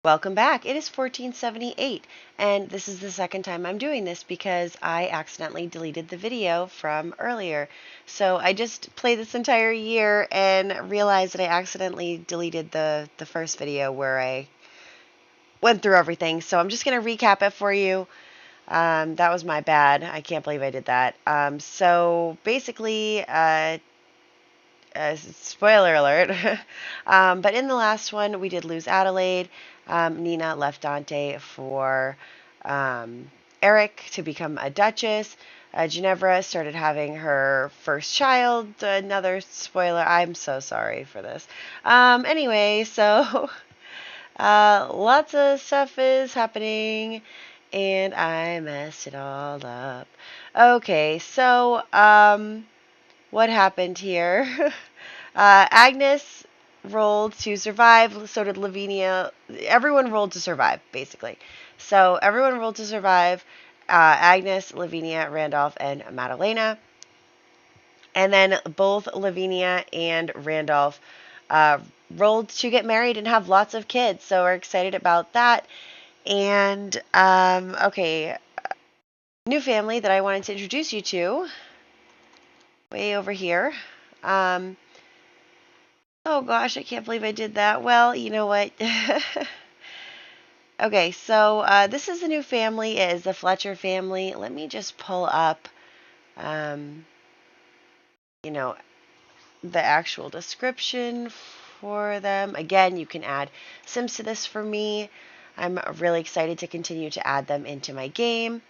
Welcome back. It is 1478, and this is the second time I'm doing this because I accidentally deleted the video from earlier. So I just played this entire year and realized that I accidentally deleted the first video where I went through everything. So I'm just going to recap it for you. That was my bad. I can't believe I did that. So basically, spoiler alert, but in the last one, we did lose Adelaide. Nina left Dante for Eric to become a duchess. Ginevra started having her first child. Another spoiler. I'm so sorry for this. Anyway, so lots of stuff is happening, and I messed it all up. Okay, so what happened here? Agnes rolled to survive, so did Lavinia. Everyone rolled to survive, basically. So everyone rolled to survive. Agnes, Lavinia, Randolph, and Madalena. And then both Lavinia and Randolph rolled to get married and have lots of kids. So we're excited about that. And, okay, new family that I wanted to introduce you to, way over here. Oh gosh, I can't believe I did that. Well, you know what? Okay, so this is the new family. It is the Fletcher family. Let me just pull up, you know, the actual description for them. Again, you can add Sims to this for me. I'm really excited to continue to add them into my game.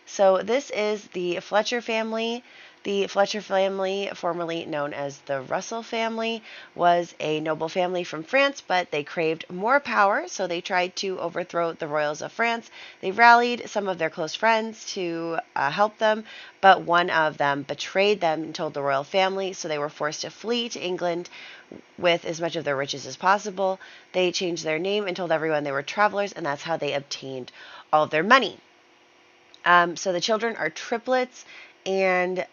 So this is the Fletcher family. The Fletcher family, formerly known as the Russell family, was a noble family from France, but they craved more power, so they tried to overthrow the royals of France. They rallied some of their close friends to help them, but one of them betrayed them and told the royal family, so they were forced to flee to England with as much of their riches as possible. They changed their name and told everyone they were travelers, and that's how they obtained all of their money. So the children are triplets, and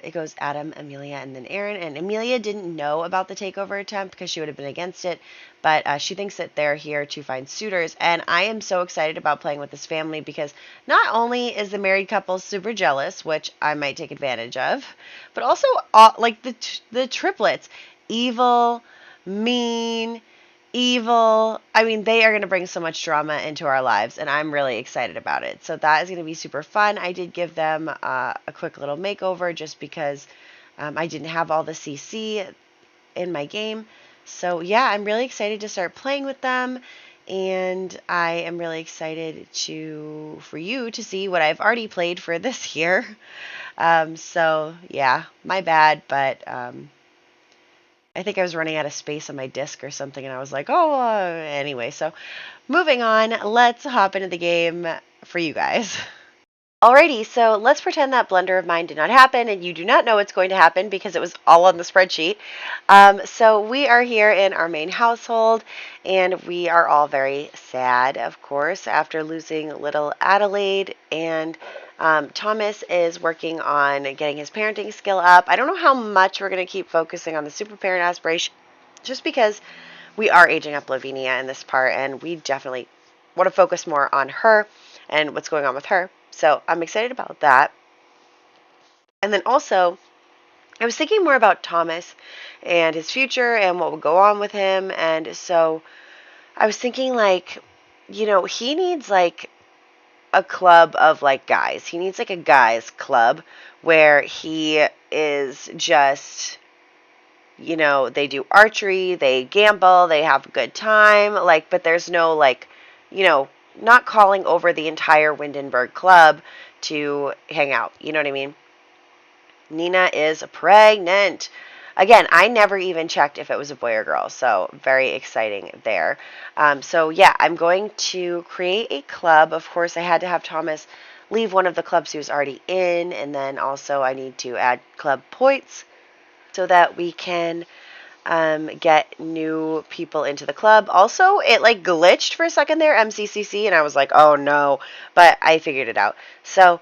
it goes Adam, Amelia, and then Aaron. And Amelia didn't know about the takeover attempt because she would have been against it, but she thinks that they're here to find suitors. And I am so excited about playing with this family because not only is the married couple super jealous, which I might take advantage of, but also like the triplets, evil, mean, evil. I mean, they are going to bring so much drama into our lives, and I'm really excited about it. So that is going to be super fun. I did give them a quick little makeover just because I didn't have all the CC in my game. So yeah, I'm really excited to start playing with them, and I am really excited for you to see what I've already played for this year. So yeah, my bad, but I think I was running out of space on my disc or something, and I was like, oh, anyway. So moving on, let's hop into the game for you guys. Alrighty, so let's pretend that blunder of mine did not happen, and you do not know what's going to happen because it was all on the spreadsheet. So we are here in our main household, and we are all very sad, of course, after losing little Adelaide, and Thomas is working on getting his parenting skill up. I don't know how much we're going to keep focusing on the super parent aspiration, just because we are aging up Lavinia in this part, and we definitely want to focus more on her and what's going on with her. So I'm excited about that. And then also, I was thinking more about Thomas and his future and what would go on with him. And so I was thinking, like, you know, he needs like a club of like guys. He needs like a guys club where he is just, you know, they do archery, they gamble, they have a good time, like, but there's no like, you know, not calling over the entire Windenburg club to hang out. You know what I mean? Nina is pregnant. Again, I never even checked if it was a boy or girl, so very exciting there. So yeah, I'm going to create a club. Of course, I had to have Thomas leave one of the clubs he was already in, and then also I need to add club points so that we can get new people into the club. Also, it like glitched for a second there, MCCC, and I was like, oh no, but I figured it out. So,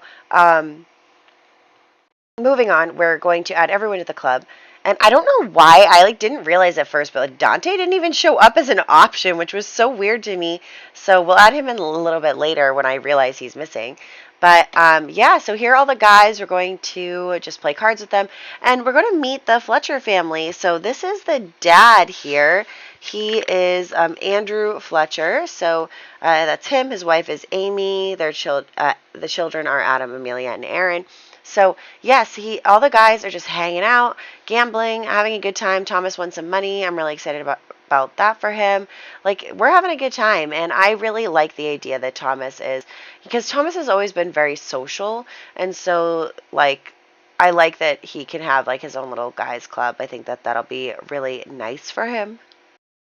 moving on, we're going to add everyone to the club, And I don't know why, I like didn't realize at first, but like Dante didn't even show up as an option, which was so weird to me. So we'll add him in a little bit later when I realize he's missing. But yeah, so here are all the guys. We're going to just play cards with them. And we're going to meet the Fletcher family. So this is the dad here. He is Andrew Fletcher. So that's him. His wife is Amy. The children are Adam, Amelia, and Aaron. So yes, all the guys are just hanging out, gambling, having a good time. Thomas won some money. I'm really excited about that for him. Like, we're having a good time, and I really like the idea that because Thomas has always been very social, and so like I like that he can have like his own little guys club. I think that that'll be really nice for him.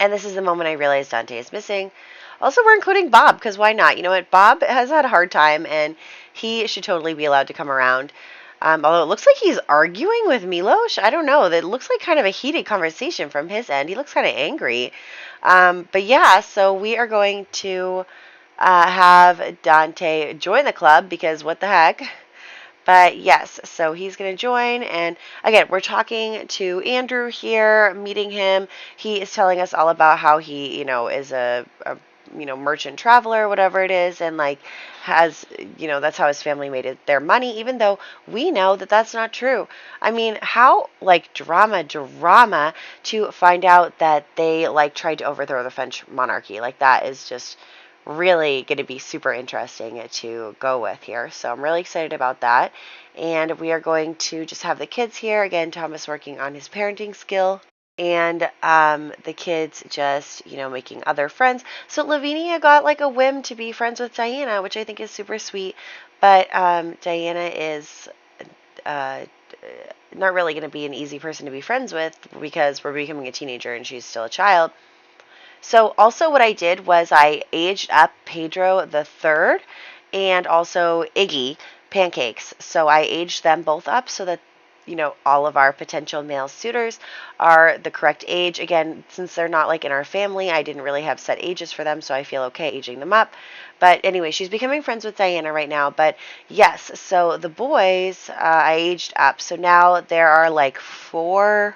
And this is the moment I realize Dante is missing. Also, we're including Bob, because why not? You know what? Bob has had a hard time, and he should totally be allowed to come around. Although it looks like he's arguing with Milos. I don't know. That looks like kind of a heated conversation from his end. He looks kind of angry. But yeah, so we are going to have Dante join the club, because what the heck? But yes, so he's going to join. And again, we're talking to Andrew here, meeting him. He is telling us all about how he, is a merchant traveler, whatever it is, and like has, that's how his family made their money, even though we know that that's not true. I mean, how like drama to find out that they like tried to overthrow the French monarchy. Like, that is just really going to be super interesting to go with here. So I'm really excited about that. And we are going to just have the kids here. Again, Thomas working on his parenting skill. And the kids just, making other friends. So Lavinia got like a whim to be friends with Diana, which I think is super sweet. But Diana is not really going to be an easy person to be friends with, because we're becoming a teenager and she's still a child. So also what I did was I aged up Pedro the Third and also Iggy Pancakes. So I aged them both up so that, all of our potential male suitors are the correct age. Again, since they're not like in our family, I didn't really have set ages for them, so I feel okay aging them up. But anyway, she's becoming friends with Diana right now. But yes, so the boys, I aged up. So now there are like 4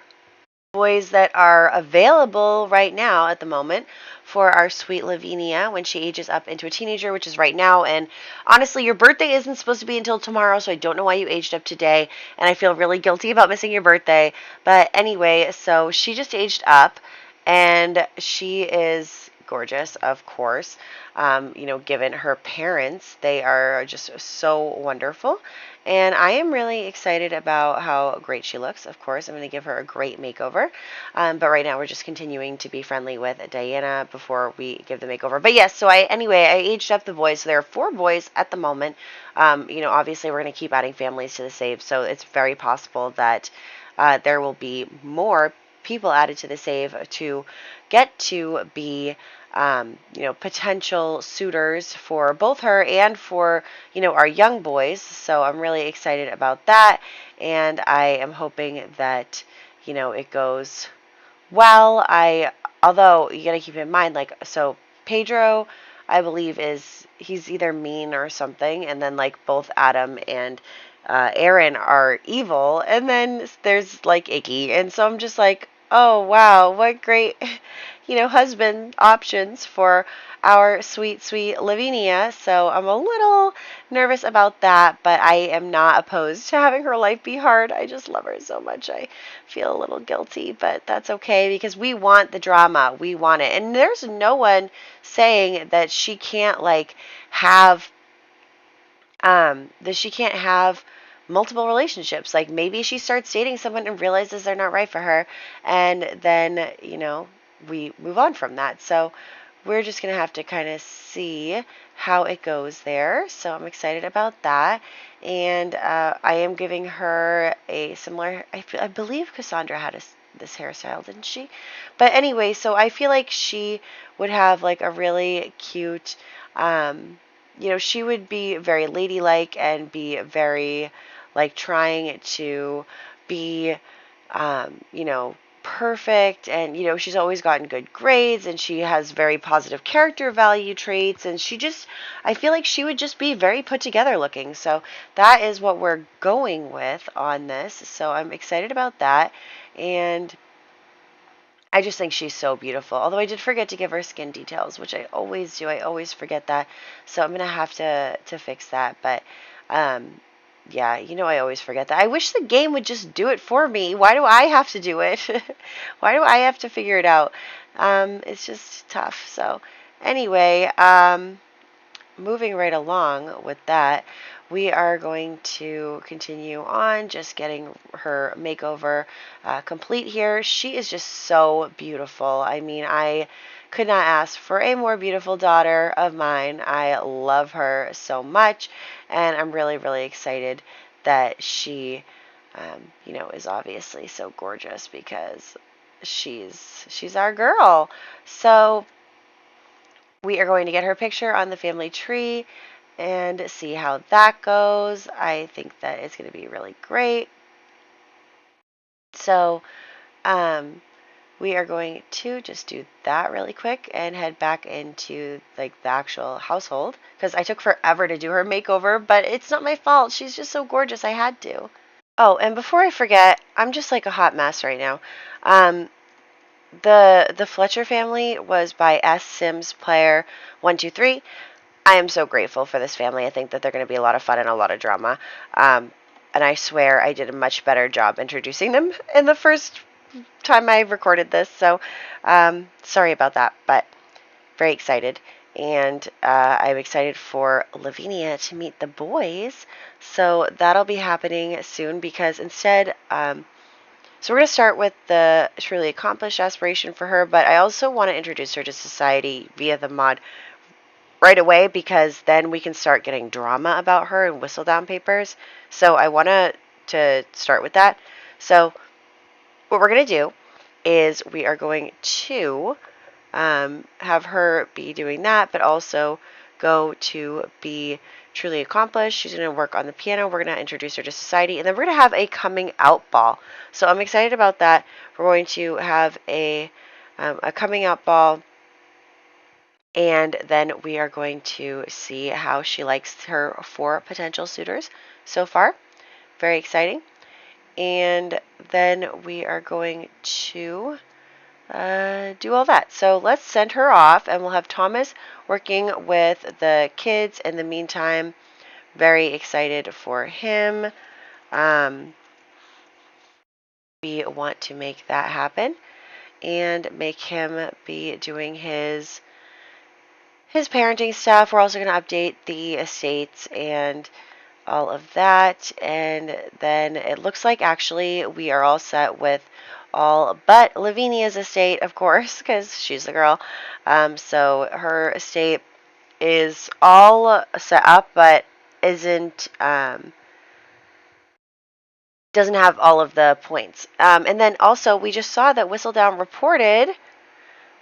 boys that are available right now at the moment for our sweet Lavinia when she ages up into a teenager, which is right now. And honestly, your birthday isn't supposed to be until tomorrow, so I don't know why you aged up today, and I feel really guilty about missing your birthday. But anyway, so she just aged up, and she is gorgeous, of course. Given her parents, they are just so wonderful. And I am really excited about how great she looks. Of course, I'm going to give her a great makeover. But right now we're just continuing to be friendly with Diana before we give the makeover. But yes, so I aged up the boys. So there are 4 boys at the moment. Obviously we're going to keep adding families to the save. So it's very possible that there will be more people added to the save to get to be potential suitors for both her and for, our young boys. So I'm really excited about that. And I am hoping that, it goes well. Although you got to keep in mind, like, so Pedro, I believe he's either mean or something. And then like both Adam and Aaron are evil. And then there's like Iggy. And so I'm just like, oh, wow, what great, husband options for our sweet, sweet Lavinia. So I'm a little nervous about that, but I am not opposed to having her life be hard. I just love her so much. I feel a little guilty, but that's okay, because we want the drama. We want it. And there's no one saying that she can't have multiple relationships. Like, maybe she starts dating someone and realizes they're not right for her, and then we move on from that. So we're just gonna have to kind of see how it goes there. So I'm excited about that. And I am giving her a similar, I believe Cassandra had this hairstyle, didn't she? But anyway, so I feel like she would have like a really cute she would be very ladylike and be very like trying to be perfect, and you know, she's always gotten good grades, and she has very positive character value traits, and I feel like she would just be very put together looking. So that is what we're going with on this. So I'm excited about that, and I just think she's so beautiful. Although I did forget to give her skin details, which I always do. I always forget that. So I'm going to have to fix that. But yeah, you know, I always forget that. I wish the game would just do it for me. Why do I have to do it? Why do I have to figure it out? It's just tough. So anyway, moving right along with that, we are going to continue on just getting her makeover complete here. She is just so beautiful. I mean, I could not ask for a more beautiful daughter of mine. I love her so much, and I'm really, really excited that she, you know, is obviously so gorgeous because she's our girl. So we are going to get her picture on the family tree and see how that goes. I think that it's going to be really great. So, we are going to just do that really quick and head back into like the actual household because I took forever to do her makeover, but it's not my fault. She's just so gorgeous. I had to. Oh, and before I forget, I'm just like a hot mess right now. The Fletcher family was by S Sims Player 123. I am so grateful for this family. I think that they're going to be a lot of fun and a lot of drama. And I swear I did a much better job introducing them in the first time I recorded this. So sorry about that, but very excited. And I'm excited for Lavinia to meet the boys. So that'll be happening soon because instead, so we're going to start with the truly accomplished aspiration for her, but I also want to introduce her to society via the mod right away because then we can start getting drama about her and Whistledown papers. So I want to start with that. So what we're going to do is we are going to have her be doing that, but also go to be truly accomplished. She's going to work on the piano. We're going to introduce her to society, and then we're going to have a coming out ball. So I'm excited about that. We're going to have a coming out ball, and then we are going to see how she likes her 4 potential suitors so far. Very exciting. And then we are going to do all that. So let's send her off, and we'll have Thomas working with the kids in the meantime. Very excited for him. We want to make that happen and make him be doing his parenting stuff. We're also going to update the estates and all of that. And then it looks like actually we are all set with all but Lavinia's estate, of course, because she's the girl. So her estate is all set up, but doesn't have all of the points. And then also we just saw that Whistledown reported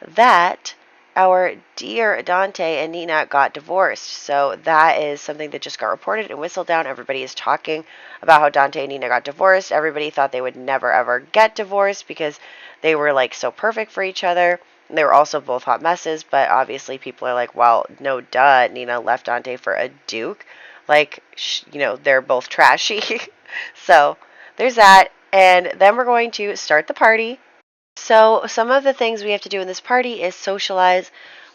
that our dear Dante and Nina got divorced. So that is something that just got reported in Whistledown. Everybody is talking about how Dante and Nina got divorced. Everybody thought they would never ever get divorced because they were like so perfect for each other. And they were also both hot messes, but obviously people are like, well, no duh, Nina left Dante for a duke. Like, you know, they're both trashy. So there's that. And then we're going to start the party. So some of the things we have to do in this party is socialize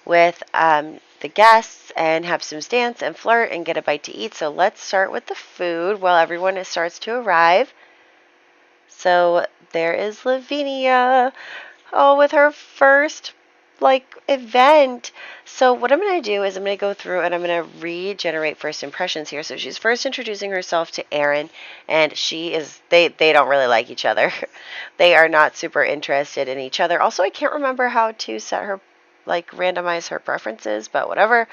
with the guests and have Sims dance and flirt and get a bite to eat. So let's start with the food while everyone starts to arrive. So there is Lavinia, oh, with her first event. So what I'm going to do is I'm going to go through and I'm going to regenerate first impressions here. So she's first introducing herself to Aaron, and they don't really like each other. They are not super interested in each other. Also, I can't remember how to set her randomize her preferences, but whatever.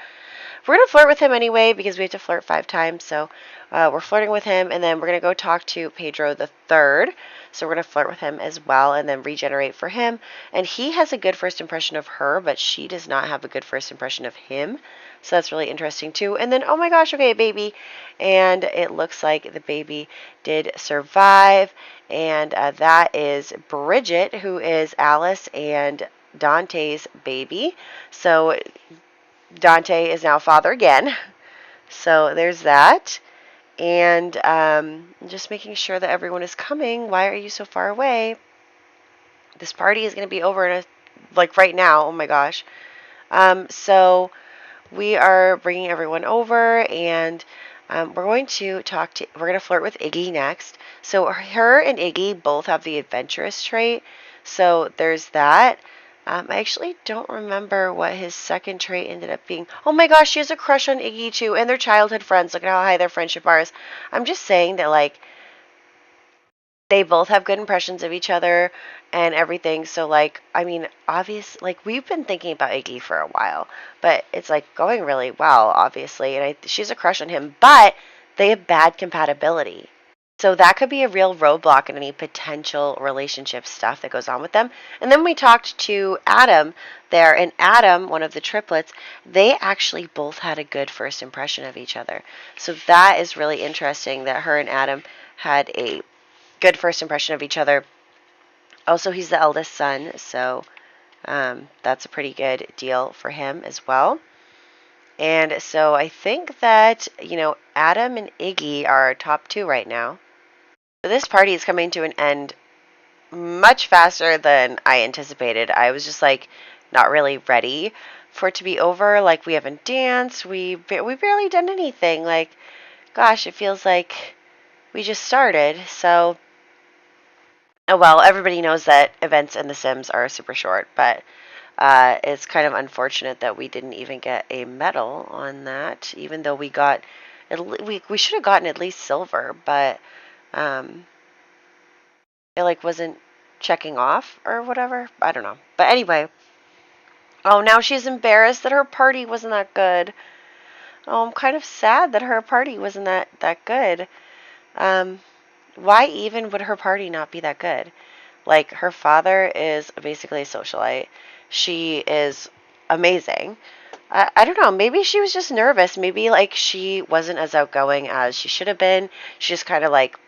we're going to flirt with him anyway because we have to flirt 5 times. So we're flirting with him, and then we're going to go talk to Pedro the Third. So we're going to flirt with him as well and then regenerate for him. And he has a good first impression of her, but she does not have a good first impression of him. So that's really interesting too. And then, oh my gosh, okay, baby. And it looks like the baby did survive. And that is Bridget, who is Alice and Dante's baby. So Dante is now father again. So there's that. And just making sure that everyone is coming. Why are you so far away? This party is going to be over in like right now. Oh my gosh. So we are bringing everyone over, and we're going to flirt with Iggy next. So her and Iggy both have the adventurous trait. So there's that. I actually don't remember what his second trait ended up being. Oh my gosh, she has a crush on Iggy too, and they're childhood friends. Look at how high their friendship is. I'm just saying that, like, they both have good impressions of each other and everything. So, like, I mean, obviously, like, we've been thinking about Iggy for a while, but it's, like, going really well, obviously. And she's a crush on him, but they have bad compatibility. So that could be a real roadblock in any potential relationship stuff that goes on with them. And then we talked to Adam there, and Adam, one of the triplets, they actually both had a good first impression of each other. So that is really interesting that her and Adam had a good first impression of each other. Also, he's the eldest son, so that's a pretty good deal for him as well. And so I think that, Adam and Iggy are our top 2 right now. This party is coming to an end much faster than I anticipated. I was just, like, not really ready for it to be over. Like, we haven't danced. We barely done anything. Like, gosh, it feels like we just started. So, oh well, everybody knows that events in The Sims are super short, but it's kind of unfortunate that we didn't even get a medal on that, even though we should have gotten at least silver, but it, like, wasn't checking off or whatever. I don't know. But anyway. Oh, now she's embarrassed that her party wasn't that good. Oh, I'm kind of sad that her party wasn't that good. Why even would her party not be that good? Like, her father is basically a socialite. She is amazing. I don't know. Maybe she was just nervous. Maybe, like, she wasn't as outgoing as she should have been. She just kind of, like,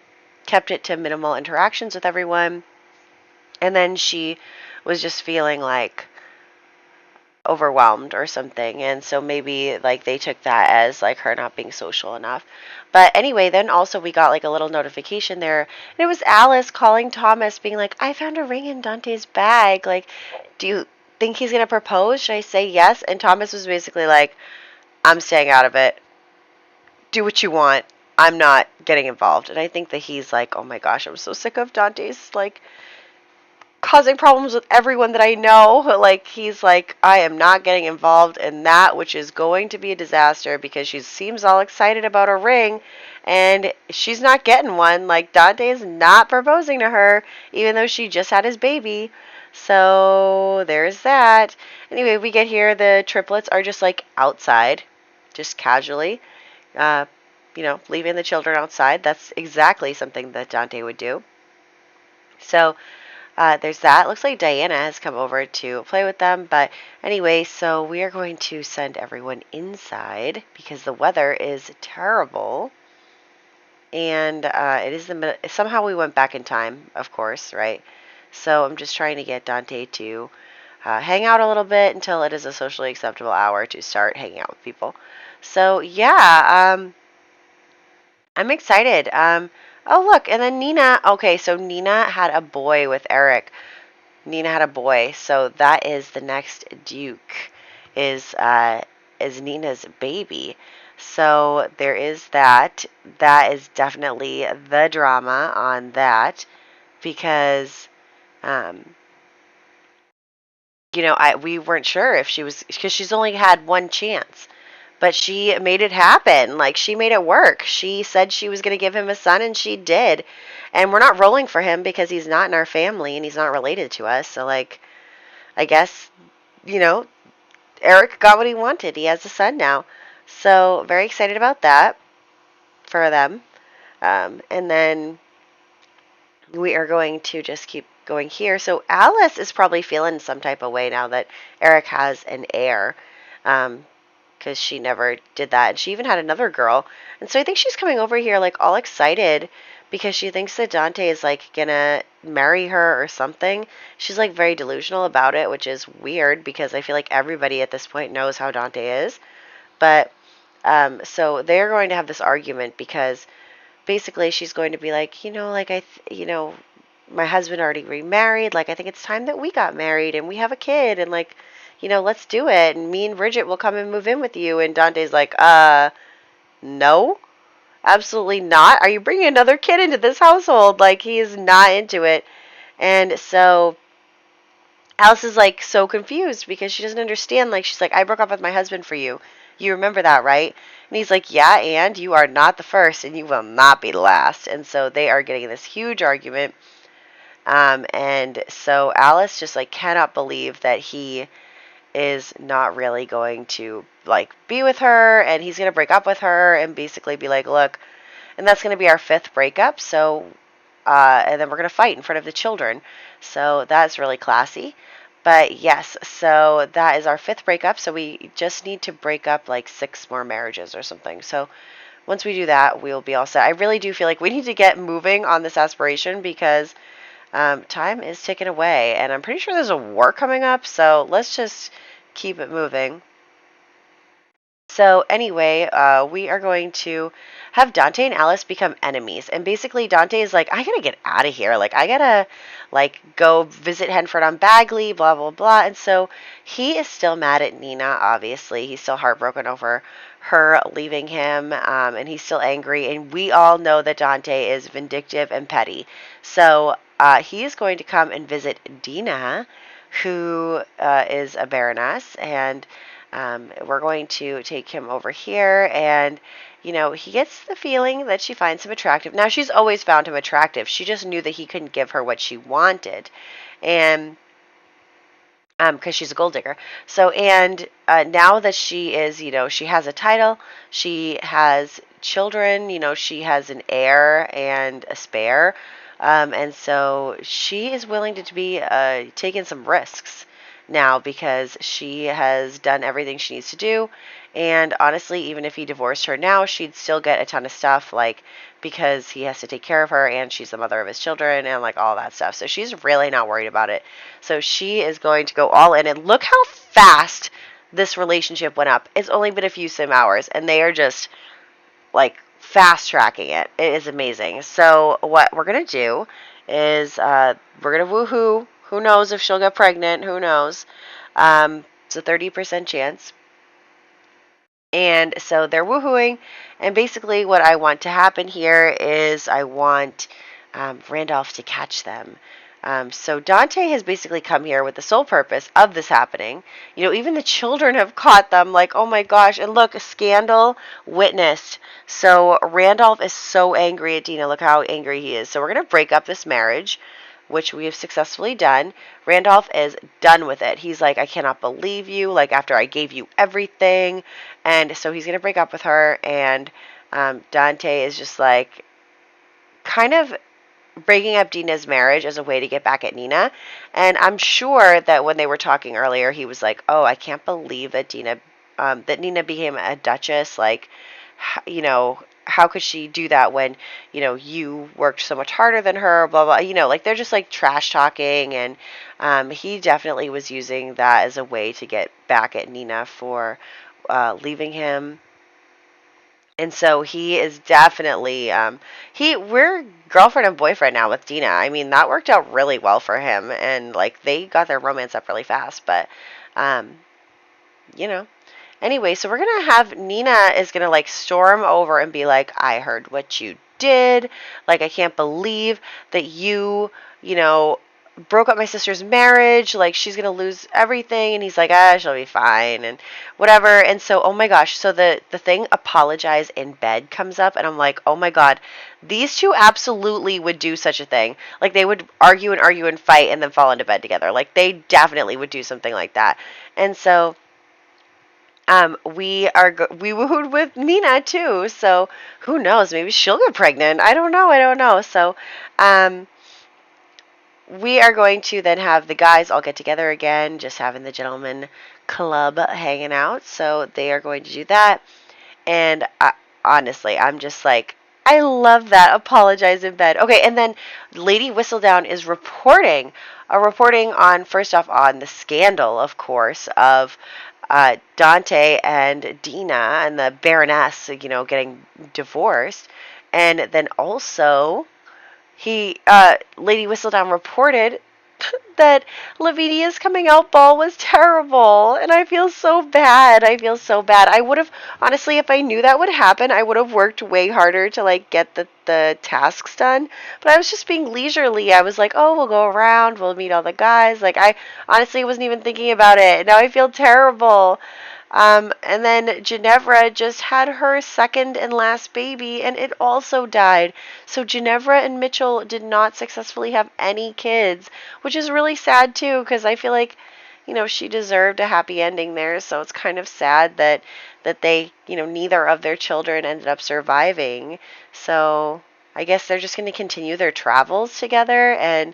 kept it to minimal interactions with everyone. And then she was just feeling, like, overwhelmed or something. And so maybe, like, they took that as, like, her not being social enough. But anyway, then also we got, like, a little notification there. And it was Alice calling Thomas, being like, I found a ring in Dante's bag. Like, do you think he's going to propose? Should I say yes? And Thomas was basically like, I'm staying out of it. Do what you want. I'm not getting involved. And I think that he's like, oh my gosh, I'm so sick of Dante's, like, causing problems with everyone that I know. Like, he's like, I am not getting involved in that, which is going to be a disaster because she seems all excited about her ring and she's not getting one. Like, Dante is not proposing to her, even though she just had his baby. So there's that. Anyway, we get here, the triplets are just, like, outside, just casually, leaving the children outside. That's exactly something that Dante would do. So there's that. Looks like Diana has come over to play with them. But anyway, so we are going to send everyone inside because the weather is terrible. And it is somehow we went back in time, of course, right? So I'm just trying to get Dante to hang out a little bit until it is a socially acceptable hour to start hanging out with people. So yeah, I'm excited. Oh, look, and then Nina. Okay, so Nina had a boy with Eric. Nina had a boy, so that is the next Duke, is Nina's baby. So there is that. That is definitely the drama on that, because, we weren't sure if she was, because she's only had one chance. But she made it happen. Like, she made it work. She said she was going to give him a son, and she did. And we're not rolling for him because he's not in our family, and he's not related to us. So, like, I guess, Eric got what he wanted. He has a son now. So very excited about that for them. And then we are going to just keep going here. So Alice is probably feeling some type of way now that Eric has an heir. Because she never did that. And she even had another girl. And so I think she's coming over here like all excited because she thinks that Dante is like gonna marry her or something. She's like very delusional about it, which is weird because I feel like everybody at this point knows how Dante is. But so they're going to have this argument because basically she's going to be like, my husband already remarried. Like, I think it's time that we got married and we have a kid and like, let's do it. And me and Bridget will come and move in with you. And Dante's like, no, absolutely not. Are you bringing another kid into this household? Like, he is not into it. And so Alice is like so confused because she doesn't understand. Like, she's like, I broke up with my husband for you. You remember that, right? And he's like, yeah, and you are not the first and you will not be the last. And so they are getting this huge argument. And so Alice just like cannot believe that he is not really going to like be with her and he's going to break up with her and basically be like, look, and that's going to be our 5th breakup. So, and then we're going to fight in front of the children. So that's really classy. But yes, so that is our 5th breakup. So we just need to break up like 6 more marriages or something. So once we do that, we'll be all set. I really do feel like we need to get moving on this aspiration because time is ticking away, and I'm pretty sure there's a war coming up, so let's just keep it moving. So anyway, we are going to have Dante and Alice become enemies, and basically Dante is like, I gotta get out of here, like I gotta like go visit Henford on Bagley, blah blah blah, and so he is still mad at Nina. Obviously, he's still heartbroken over her leaving him, and he's still angry, and we all know that Dante is vindictive and petty. So he is going to come and visit Dina, who is a baroness, and we're going to take him over here, and he gets the feeling that she finds him attractive. Now, she's always found him attractive. She just knew that he couldn't give her what she wanted, and because she's a gold digger. So, and now that she is, she has a title, she has children, she has an heir and a spare, and so she is willing to be taking some risks now because she has done everything she needs to do. And honestly, even if he divorced her now, she'd still get a ton of stuff, like because he has to take care of her and she's the mother of his children and like all that stuff. So she's really not worried about it. So she is going to go all in, and look how fast this relationship went up. It's only been a few sim hours and they are just like fast tracking it. It is amazing. So what we're going to do is we're going to woohoo. Who knows if she'll get pregnant? Who knows? It's a 30% chance. And so they're woohooing. And basically what I want to happen here is I want Randolph to catch them. So Dante has basically come here with the sole purpose of this happening. Even the children have caught them, like, oh my gosh. And look, scandal witnessed. So Randolph is so angry at Dina. Look how angry he is. So we're going to break up this marriage, which we have successfully done. Randolph is done with it. He's like, I cannot believe you, like, after I gave you everything. And so he's going to break up with her, and Dante is just like kind of breaking up Dina's marriage as a way to get back at Nina. And I'm sure that when they were talking earlier, he was like, oh, I can't believe that Nina became a duchess. Like, how could she do that when, you worked so much harder than her, blah, blah, like they're just like trash talking. And he definitely was using that as a way to get back at Nina for leaving him. And so he is definitely, we're girlfriend and boyfriend now with Dina. I mean, that worked out really well for him. And like, they got their romance up really fast, but, Anyway, so we're going to have Nina is going to like storm over and be like, I heard what you did. Like, I can't believe that you broke up my sister's marriage. Like, she's going to lose everything. And he's like, she'll be fine and whatever. And so, oh my gosh. So the thing apologize in bed comes up, and I'm like, oh my God, these two absolutely would do such a thing. Like, they would argue and fight and then fall into bed together. Like, they definitely would do something like that. And so we woohooed with Nina too, so who knows? Maybe she'll get pregnant. I don't know. So, we are going to then have the guys all get together again, just having the gentleman club hanging out. So they are going to do that. And honestly, I'm just like, I love that. Apologize in bed. Okay, and then Lady Whistledown is reporting on, first off, on the scandal, of course, of Dante and Dina and the Baroness, getting divorced. And then also, Lady Whistledown reported that Lavinia's coming out ball was terrible, and I feel so bad. I would have, honestly, if I knew that would happen, I would have worked way harder to get the tasks done. But I was just being leisurely. I was like, oh, we'll go around, we'll meet all the guys. I honestly wasn't even thinking about it. Now I feel terrible. And then Ginevra just had her second and last baby, and it also died. So Ginevra and Mitchell did not successfully have any kids, which is really sad too, because I feel like, she deserved a happy ending there. So it's kind of sad that they, neither of their children ended up surviving. So I guess they're just going to continue their travels together, and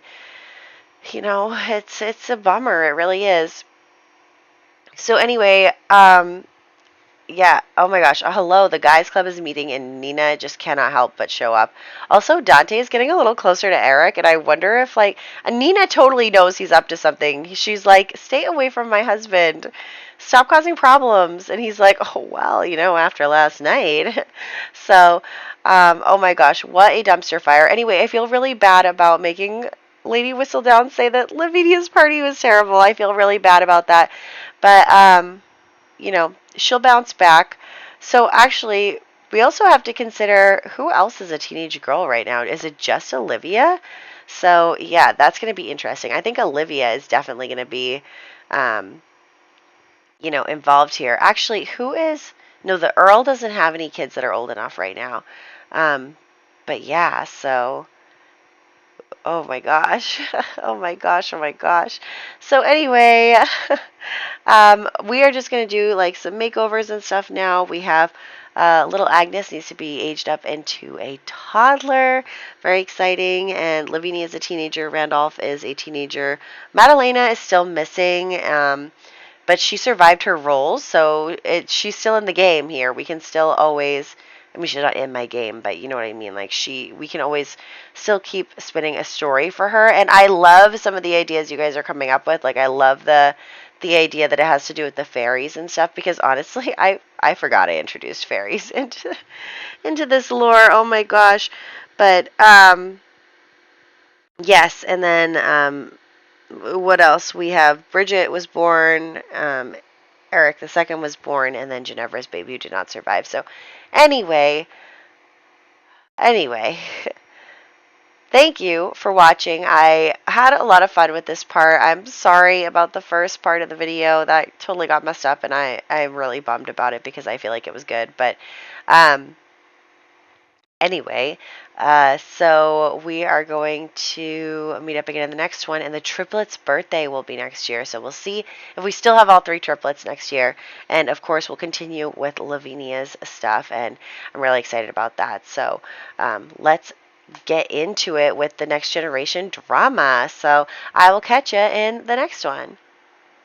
it's a bummer. It really is. So anyway, yeah, oh my gosh. Hello, the guys club is meeting and Nina just cannot help but show up. Also, Dante is getting a little closer to Eric, and I wonder if Nina totally knows he's up to something. She's like, "Stay away from my husband. Stop causing problems." And he's like, "Oh, well, after last night." So, oh my gosh, what a dumpster fire. Anyway, I feel really bad about making Lady Whistledown say that Lavinia's party was terrible. I feel really bad about that. But, she'll bounce back. So actually, we also have to consider who else is a teenage girl right now. Is it just Olivia? So yeah, that's going to be interesting. I think Olivia is definitely going to be, involved here. Actually, who is? No, the Earl doesn't have any kids that are old enough right now. But yeah, so. Oh my gosh. Oh my gosh. Oh my gosh. So anyway, we are just going to do some makeovers and stuff now. We have little Agnes needs to be aged up into a toddler. Very exciting. And Lavinia is a teenager. Randolph is a teenager. Madalena is still missing. But she survived her roles, so she's still in the game here. We can still always, I mean, she's not in my game, but you know what I mean. We can always still keep spinning a story for her. And I love some of the ideas you guys are coming up with. I love the idea that it has to do with the fairies and stuff, because honestly, I forgot I introduced fairies into this lore. Oh my gosh. But, yes, and then, what else? We have Bridget was born, Eric the second was born, and then Ginevra's baby who did not survive. So anyway, thank you for watching. I had a lot of fun with this part. I'm sorry about the first part of the video. That totally got messed up, and I'm really bummed about it because I feel like it was good. But anyway, so we are going to meet up again in the next one, and the triplets' birthday will be next year. So we'll see if we still have all three triplets next year. And of course, we'll continue with Lavinia's stuff, and I'm really excited about that. So let's get into it with the next generation drama. So I will catch you in the next one.